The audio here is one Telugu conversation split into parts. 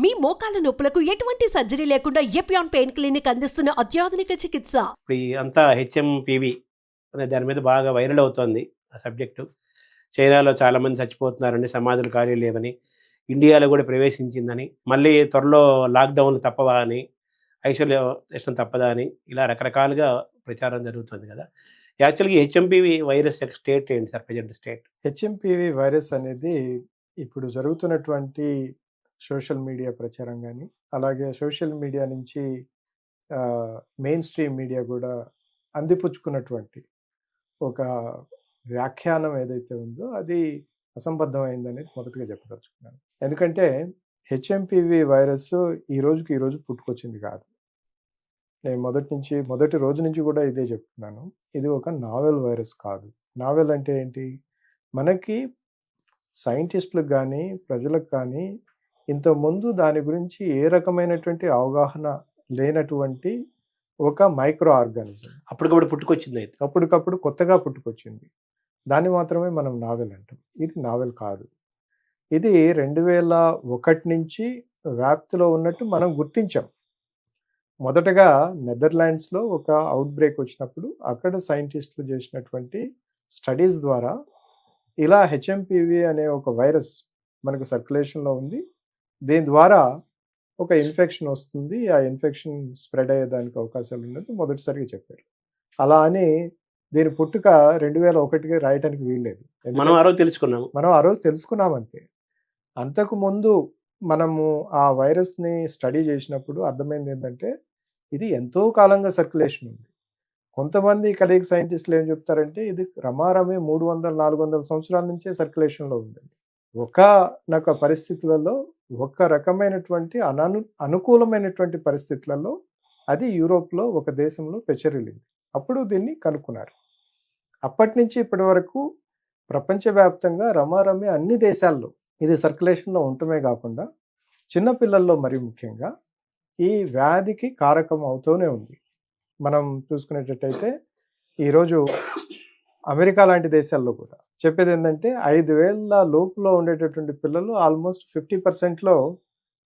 మీ మోకాల నొప్పులకు ఎటువంటి సర్జరీ లేకుండా ఎపియాన్ పెయిన్ క్లినిక్ అందిస్తున్న అత్యాధునిక చికిత్స. ఇప్పుడు ఈ అంతా హెచ్ఎంపివి అనే దాని మీద బాగా వైరల్ అవుతోంది ఆ సబ్జెక్టు. చైనాలో చాలామంది చచ్చిపోతున్నారని, సమాధులు ఖాళీ లేవని, ఇండియాలో కూడా ప్రవేశించిందని, మళ్ళీ త్వరలో లాక్డౌన్లు తప్పవా అని, ఐసోలేషన్ తప్పదా అని, ఇలా రకరకాలుగా ప్రచారం జరుగుతుంది కదా. యాక్చువల్గా హెచ్ఎంపివి వైరస్ యొక్క స్టేట్ ఏంటి sir, present state? HMPV virus అనేది ఇప్పుడు జరుగుతున్నటువంటి సోషల్ మీడియా ప్రచారం కానీ, అలాగే సోషల్ మీడియా నుంచి మెయిన్ స్ట్రీమ్ మీడియా కూడా అందిపుచ్చుకున్నటువంటి ఒక వ్యాఖ్యానం ఏదైతే ఉందో అది అసంబద్ధమైందనేది మొదటిగా చెప్పదలుచుకున్నాను. ఎందుకంటే హెచ్ఎంపివి వైరస్ ఈ రోజు పుట్టుకొచ్చింది కాదు. నేను మొదటి రోజు నుంచి కూడా ఇదే చెప్తున్నాను. ఇది ఒక నావెల్ వైరస్ కాదు. నావెల్ అంటే ఏంటి? మనకి సైంటిస్టులకు కానీ, ప్రజలకు కానీ ఇంతకుముందు దాని గురించి ఏ రకమైనటువంటి అవగాహన లేనటువంటి ఒక మైక్రో ఆర్గానిజం. అప్పటికప్పుడు కొత్తగా పుట్టుకొచ్చింది. దాన్ని మాత్రమే మనం నావెల్ అంటాం. ఇది నావెల్ కాదు. ఇది 2001 నుంచి వ్యాప్తిలో ఉన్నట్టు మనం గుర్తించాం. మొదటగా నెదర్లాండ్స్లో ఒక అవుట్ బ్రేక్ వచ్చినప్పుడు అక్కడ సైంటిస్టులు చేసినటువంటి స్టడీస్ ద్వారా ఇలా హెచ్ఎంపివి అనే ఒక వైరస్ మనకు సర్క్యులేషన్లో ఉంది, దీని ద్వారా ఒక ఇన్ఫెక్షన్ వస్తుంది, ఆ ఇన్ఫెక్షన్ స్ప్రెడ్ అయ్యేదానికి అవకాశాలు ఉన్నది మొదటిసారిగా చెప్పారు. అలా అని దీని పుట్టుక 2001 రాయటానికి వీల్లేదు. మనం ఆ రోజు తెలుసుకున్నాం అంతే. అంతకుముందు మనము ఆ వైరస్ని స్టడీ చేసినప్పుడు అర్థమైంది ఏంటంటే ఇది ఎంతో కాలంగా సర్క్యులేషన్ ఉంది. కొంతమంది కలిగి సైంటిస్టులు ఏం చెప్తారంటే ఇది రమారమే 300-400 సంవత్సరాల నుంచే సర్క్యులేషన్లో ఉందండి. ఒకనొక పరిస్థితులలో ఒక రకమైనటువంటి అనుకూలమైనటువంటి పరిస్థితులలో అది యూరోప్లో ఒక దేశంలో పెచ్చరిల్లింది. అప్పుడు దీన్ని కనుక్కున్నారు. అప్పటి నుంచి ఇప్పటి వరకు ప్రపంచవ్యాప్తంగా రమారమే అన్ని దేశాల్లో ఇది సర్క్యులేషన్లో ఉండటమే కాకుండా చిన్నపిల్లల్లో మరి ముఖ్యంగా ఈ వ్యాధికి కారకం అవుతూనే ఉంది. మనం చూసుకునేటట్టయితే ఈరోజు అమెరికా లాంటి దేశాల్లో కూడా చెప్పేది ఏంటంటే 5 ఏళ్ల లోపులో ఉండేటటువంటి పిల్లలు ఆల్మోస్ట్ 50%లో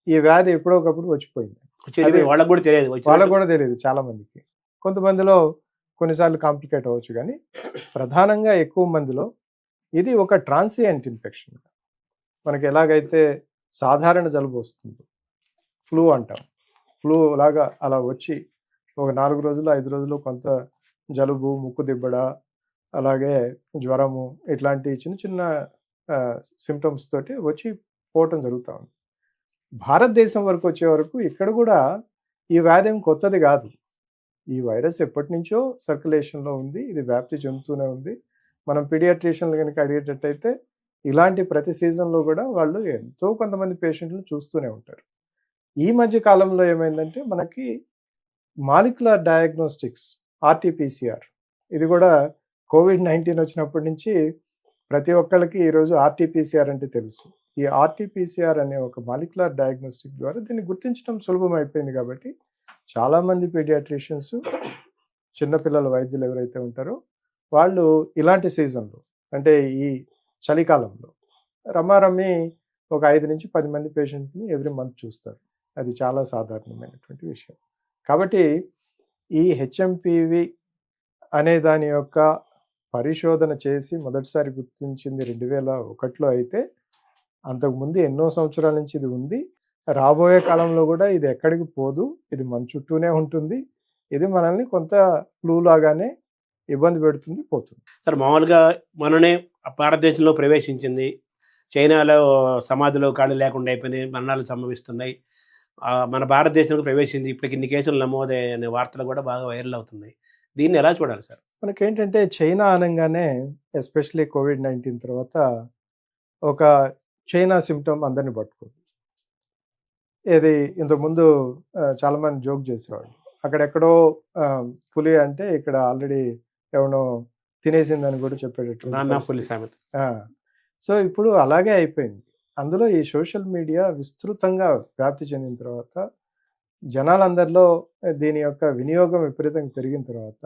ఈ వ్యాధి ఎప్పుడోకప్పుడు వచ్చిపోయింది. వాళ్ళకు కూడా తెలియదు చాలా మందికి. కొంతమందిలో కొన్నిసార్లు కాంప్లికేట్ అవ్వచ్చు, కానీ ప్రధానంగా ఎక్కువ మందిలో ఇది ఒక ట్రాన్సియంట్ ఇన్ఫెక్షన్. మనకి ఎలాగైతే సాధారణ జలుబు వస్తుందో, ఫ్లూ అంటాం, ఫ్లూ లాగా అలా వచ్చి ఒక 4 రోజులు 5 రోజులు కొంత జలుబు, ముక్కు దిబ్బడ, అలాగే జ్వరము, ఇట్లాంటి చిన్న చిన్న సిమ్టమ్స్ తోటి వచ్చి పోవటం జరుగుతూ ఉంది. భారతదేశం వరకు వచ్చే వరకు ఇక్కడ కూడా ఈ వ్యాధి ఏం కొత్తది కాదు. ఈ వైరస్ ఎప్పటి నుంచో సర్క్యులేషన్లో ఉంది, ఇది వ్యాప్తి చెందుతూనే ఉంది. మనం పీడియాట్రిషియన్లు కనుక అడిగేటట్టయితే ఇలాంటి ప్రతి సీజన్లో కూడా వాళ్ళు ఎంతో కొంతమంది పేషెంట్లు చూస్తూనే ఉంటారు. ఈ మధ్య కాలంలో ఏమైందంటే మనకి మాలిక్యులర్ డయాగ్నోస్టిక్స్ ఆర్టీపీసీఆర్, ఇది కూడా COVID-19 వచ్చినప్పటి నుంచి ప్రతి ఒక్కళ్ళకి ఈరోజు ఆర్టీపీసీఆర్ అంటే తెలుసు. ఈ ఆర్టీపీసీఆర్ అనే ఒక మాలిక్యులర్ డయాగ్నోస్టిక్ ద్వారా దీన్ని గుర్తించడం సులభం అయిపోయింది. కాబట్టి చాలామంది పీడియాట్రిషియన్స్, చిన్నపిల్లల వైద్యులు ఎవరైతే ఉంటారో వాళ్ళు ఇలాంటి సీజన్లో అంటే ఈ చలికాలంలో రమారమి ఒక 5 నుంచి 10 మంది పేషెంట్ని ఎవ్రీ మంత్ చూస్తారు. అది చాలా సాధారణమైనటువంటి విషయం. కాబట్టి ఈ హెచ్ఎంపివి అనే దాని యొక్క పరిశోధన చేసి మొదటిసారి గుర్తించింది 2001లో అయితే, అంతకుముందు ఎన్నో సంవత్సరాల నుంచి ఇది ఉంది. రాబోయే కాలంలో కూడా ఇది ఎక్కడికి పోదు, ఇది మన చుట్టూనే ఉంటుంది. ఇది మనల్ని కొంత ఫ్లూ లాగానే ఇబ్బంది పెడుతుంది, పోతుంది. సార్, మామూలుగా మననే భారతదేశంలో ప్రవేశించింది, చైనాలో సమాధిలో ఖాళీ లేకుండా అయిపోయినాయి, మరణాలు సంభవిస్తున్నాయి, మన భారతదేశంలో ప్రవేశించింది, ఇప్పటికి ఇన్ని కేసులు నమోదయ్యనే వార్తలు కూడా బాగా వైరల్ అవుతున్నాయి. దీన్ని ఎలా చూడాలి సార్? మనకేంటంటే చైనా అనగానే ఎస్పెషలీ COVID-19 తర్వాత ఒక చైనా సిమ్టమ్ అందరిని పట్టుకుంది. ఇది ఇంతకుముందు చాలామంది జోక్ చేసేవాళ్ళు, అక్కడెక్కడో పులి అంటే ఇక్కడ ఆల్రెడీ ఎవనో తినేసిందని కూడా చెప్పేటట్టు. సో ఇప్పుడు అలాగే అయిపోయింది. అందులో ఈ సోషల్ మీడియా విస్తృతంగా వ్యాప్తి చెందిన తర్వాత, జనాలందరిలో దీని యొక్క వినియోగం విపరీతంగా పెరిగిన తర్వాత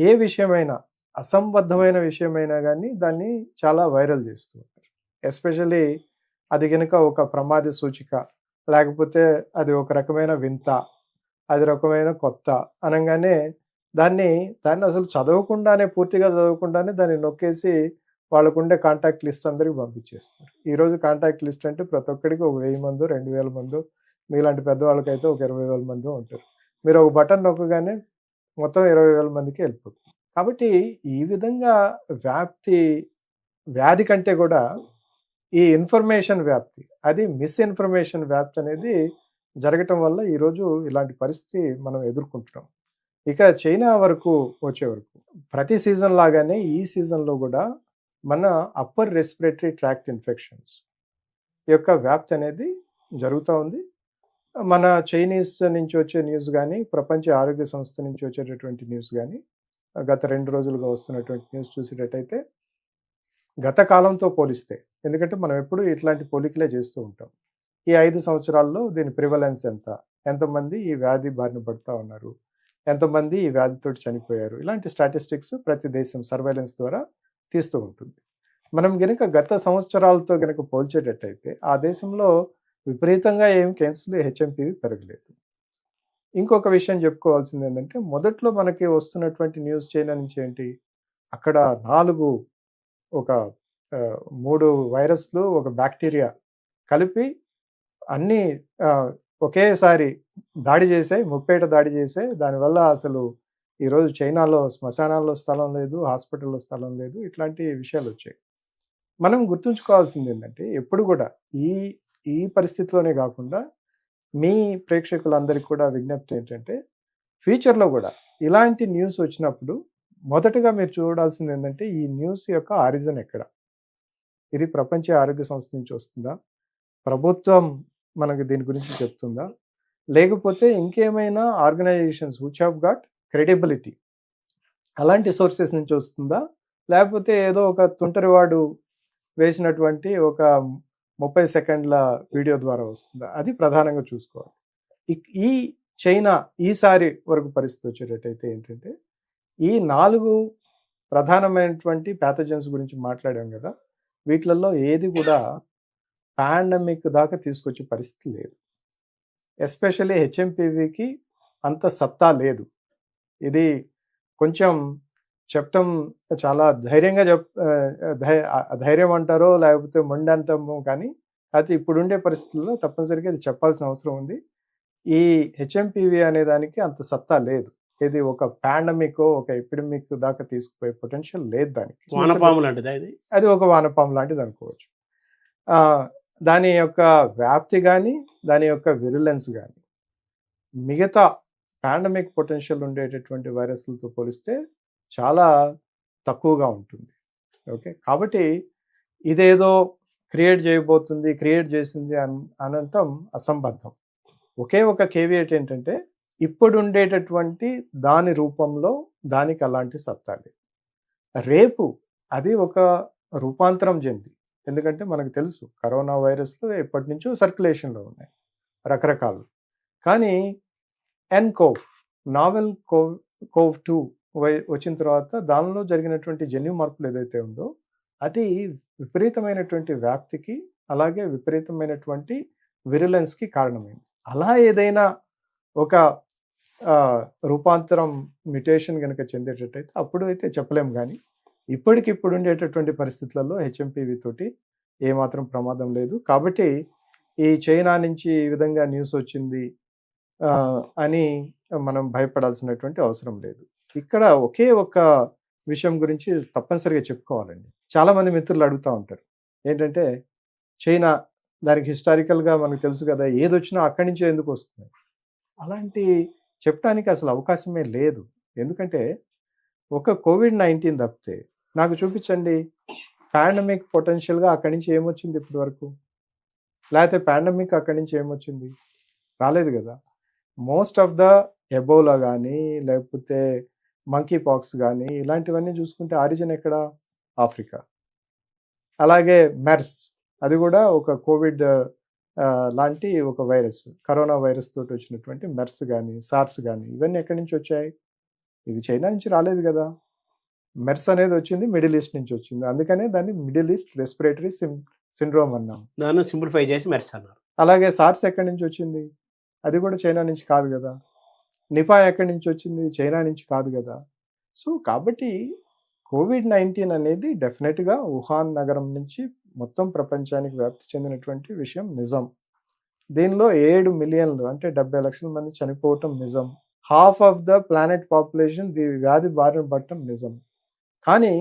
ఏ విషయమైనా, అసంబద్ధమైన విషయమైనా కానీ దాన్ని చాలా వైరల్ చేస్తూ ఉంటారు. ఎస్పెషల్లీ అది కనుక ఒక ప్రమాద సూచిక లేకపోతే అది ఒక రకమైన వింత, అది రకమైన కొత్త అనగానే దాన్ని అసలు చదవకుండానే, పూర్తిగా చదవకుండానే దాన్ని నొక్కేసి వాళ్ళకుండే కాంటాక్ట్ లిస్ట్ అందరికి పంపించేస్తారు. ఈరోజు కాంటాక్ట్ లిస్ట్ అంటే ప్రతి ఒక్కడికి ఒక 1000 మందో 2000 మందో, మీలాంటి పెద్దవాళ్ళకైతే ఒక 20,000 మందో ఉంటారు. మీరు ఒక బటన్ నొక్కగానే మొత్తం 20,000 మందికి వెళ్ళిపోతుంది. కాబట్టి ఈ విధంగా వ్యాధి కంటే కూడా ఈ ఇన్ఫర్మేషన్ వ్యాప్తి, అది మిస్ఇన్ఫర్మేషన్ వ్యాప్తి అనేది జరగటం వల్ల ఈరోజు ఇలాంటి పరిస్థితి మనం ఎదుర్కొంటున్నాం. ఇక చైనా వరకు వచ్చే వరకు ప్రతి సీజన్ లాగానే ఈ సీజన్లో కూడా మన అప్పర్ రెస్పిరేటరీ ట్రాక్ట్ ఇన్ఫెక్షన్స్ యొక్క వ్యాప్తి అనేది జరుగుతూ ఉంది. మన చైనీస్ నుంచి వచ్చే న్యూస్ కానీ, ప్రపంచ ఆరోగ్య సంస్థ నుంచి వచ్చేటటువంటి న్యూస్ కానీ, గత 2 రోజులుగా వస్తున్నటువంటి న్యూస్ చూసేటట్టయితే గత కాలంతో పోలిస్తే, ఎందుకంటే మనం ఎప్పుడు ఇట్లాంటి పోలికలే చేస్తూ ఉంటాం, ఈ 5 సంవత్సరాల్లో దీని ప్రివలెన్స్ ఎంత, ఎంతమంది ఈ వ్యాధి బారిన పడుతూ ఉన్నారు, ఎంతమంది ఈ వ్యాధితో చనిపోయారు, ఇలాంటి స్టాటిస్టిక్స్ ప్రతి దేశం సర్వేలెన్స్ ద్వారా తీస్తూ ఉంటుంది. మనం గనుక గత సంవత్సరాలతో గనుక పోల్చేటట్టయితే ఆ దేశంలో విపరీతంగా ఏం కేసులు హెచ్ఎంపీవి పెరగలేదు. ఇంకొక విషయం చెప్పుకోవాల్సింది ఏంటంటే, మొదట్లో మనకి వస్తున్నటువంటి న్యూస్ చైనా నుంచి ఏంటి, అక్కడ 3 వైరస్లు, ఒక బ్యాక్టీరియా కలిపి అన్నీ ఒకేసారి దాడి చేసాయి, ముప్పేట దాడి చేసాయి. దానివల్ల అసలు ఈరోజు చైనాలో శ్మశానాల్లో స్థలం లేదు, హాస్పిటల్లో స్థలం లేదు, ఇట్లాంటి విషయాలు వచ్చాయి. మనం గుర్తుంచుకోవాల్సింది ఏంటంటే, ఎప్పుడు కూడా ఈ పరిస్థితిలోనే కాకుండా మీ ప్రేక్షకులందరికీ కూడా విజ్ఞప్తి ఏంటంటే, ఫ్యూచర్లో కూడా ఇలాంటి న్యూస్ వచ్చినప్పుడు మొదటగా మీరు చూడాల్సింది ఏంటంటే, ఈ న్యూస్ యొక్క ఆరిజిన్ ఎక్కడ, ఇది ప్రపంచ ఆరోగ్య సంస్థ నుంచి వస్తుందా, ప్రభుత్వం మనకు దీని గురించి చెప్తుందా, లేకపోతే ఇంకేమైనా organisations which have got credibility అలాంటి సోర్సెస్ నుంచి వస్తుందా, లేకపోతే ఏదో ఒక తుంటరివాడు వేసినటువంటి ఒక 30 సెకండ్ల వీడియో ద్వారా వస్తుందా, అది ప్రధానంగా చూసుకోవాలి. ఈ చైనా ఈసారి వరకు పరిస్థితి వచ్చేటట్టయితే ఏంటంటే, ఈ 4 ప్రధానమైనటువంటి ప్యాథోజన్స్ గురించి మాట్లాడాం కదా, వీటిలలో ఏది కూడా పాండమిక్ దాకా తీసుకొచ్చే పరిస్థితి లేదు. ఎస్పెషల్లీ హెచ్ఎంపీవీకి అంత సత్తా లేదు. ఇది కొంచెం చెప్పటం చాలా ధైర్యంగా ధైర్యం అంటారో లేకపోతే మొండి అంటామో, కానీ అయితే ఇప్పుడుండే పరిస్థితుల్లో తప్పనిసరిగా ఇది చెప్పాల్సిన అవసరం ఉంది. ఈ హెచ్ఎంపీవీ అనే దానికి అంత సత్తా లేదు. ఇది ఒక పాండమిక్, ఒక ఎపిడమిక్ దాకా తీసుకుపోయే పొటెన్షియల్ లేదు దానికి. వానపాము లాంటిదా ఇది? అది ఒక వానపాము లాంటిది అనుకోవచ్చు. దాని యొక్క వ్యాప్తి కానీ, దాని యొక్క విరులెన్స్ కానీ మిగతా పాండమిక్ పొటెన్షియల్ ఉండేటటువంటి వైరస్లతో పోలిస్తే చాలా తక్కువగా ఉంటుంది. ఓకే, కాబట్టి ఇదేదో క్రియేట్ చేసింది అనటం అసంబద్ధం. ఒకే ఒక కేవియేట్ ఏంటంటే, ఇప్పుడు ఉండేటటువంటి దాని రూపంలో దానికి అలాంటి సత్తా లేదు. రేపు అది ఒక రూపాంతరం చెంది, ఎందుకంటే మనకు తెలుసు కరోనా వైరస్లు ఎప్పటి నుంచో సర్క్యులేషన్లో ఉన్నాయి రకరకాలు, కానీ నావెల్ కోవ్ 2 వచ్చిన తర్వాత దానిలో జరిగినటువంటి జన్యు మార్పులు ఏదైతే ఉందో అది విపరీతమైనటువంటి వ్యాప్తికి, అలాగే విపరీతమైనటువంటి విరులెన్స్కి కారణమైంది. అలా ఏదైనా ఒక రూపాంతరం మ్యుటేషన్ కనుక చెందేటట్టయితే అప్పుడు అయితే చెప్పలేము, కానీ ఇప్పటికిప్పుడు ఉండేటటువంటి పరిస్థితులలో హెచ్ఎంపీవీ తోటి ఏమాత్రం ప్రమాదం లేదు. కాబట్టి ఈ చైనా నుంచి ఈ విధంగా న్యూస్ వచ్చింది అని మనం భయపడాల్సినటువంటి అవసరం లేదు. ఇక్కడ ఒకే ఒక విషయం గురించి తప్పనిసరిగా చెప్పుకోవాలండి. చాలామంది మిత్రులు అడుగుతూ ఉంటారు ఏంటంటే, చైనా దానికి హిస్టారికల్గా మనకు తెలుసు కదా, ఏదొచ్చినా అక్కడి నుంచే ఎందుకు వస్తుంది, అలాంటి చెప్పడానికి అసలు అవకాశమే లేదు. ఎందుకంటే ఒక కోవిడ్-19 తప్పితే నాకు చూపించండి పాండమిక్ పొటెన్షియల్గా అక్కడి నుంచి ఏమొచ్చింది ఇప్పటి వరకు, లేకపోతే పాండమిక్ అక్కడి నుంచి ఏమొచ్చింది, రాలేదు కదా. మోస్ట్ ఆఫ్ ద ఎబోలా కానీ, లేకపోతే మంకీ పాక్స్ కానీ, ఇలాంటివన్నీ చూసుకుంటే ఆరిజిన్ ఎక్కడ, ఆఫ్రికా. అలాగే మెర్స్, అది కూడా ఒక కోవిడ్ లాంటి ఒక వైరస్, కరోనా వైరస్ తోటి వచ్చినటువంటి మెర్స్ కానీ, సార్స్ కానీ, ఇవన్నీ ఎక్కడి నుంచి వచ్చాయి, ఇవి చైనా నుంచి రాలేదు కదా. మెర్స్ అనేది వచ్చింది మిడిల్ ఈస్ట్ నుంచి వచ్చింది, అందుకనే దాన్ని మిడిల్ ఈస్ట్ రెస్పిరేటరీ సిండ్రోమ్ అన్నాం. దాన్ని సింప్లిఫై చేసి మెర్స్ అన్నారు. అలాగే సార్స్ ఎక్కడి నుంచి వచ్చింది? అది కూడా చైనా నుంచి కాదు కదా. నిపా ఎక్కడి నుంచి వచ్చింది? చైనా నుంచి కాదు కదా. సో కాబట్టి కోవిడ్-19 అనేది డెఫినెట్‌గా వుహాన్ నగరం నుంచి మొత్తం ప్రపంచానికి వ్యాప్తి చెందినటువంటి విషయం నిజం. దీనిలో 7 మిలియన్లు అంటే 70 లక్షల మంది చనిపోవటం నిజం. Half of the planet population వ్యాధి బారిన పడటం నిజం. కానీ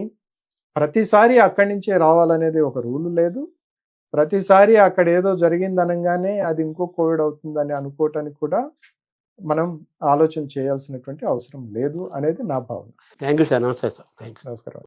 ప్రతిసారి అక్కడి నుంచే రావాలనేది ఒక రూల్ లేదు. ప్రతిసారి అక్కడ ఏదో జరిగిందనంగానే అది ఇంకో కోవిడ్ అవుతుందని అనుకోవటానికి కూడా మనం ఆలోచన చేయాల్సినటువంటి అవసరం లేదు అనేది నా భావన. Thank you sir. నమస్తే సార్. Thank you. నమస్కారం.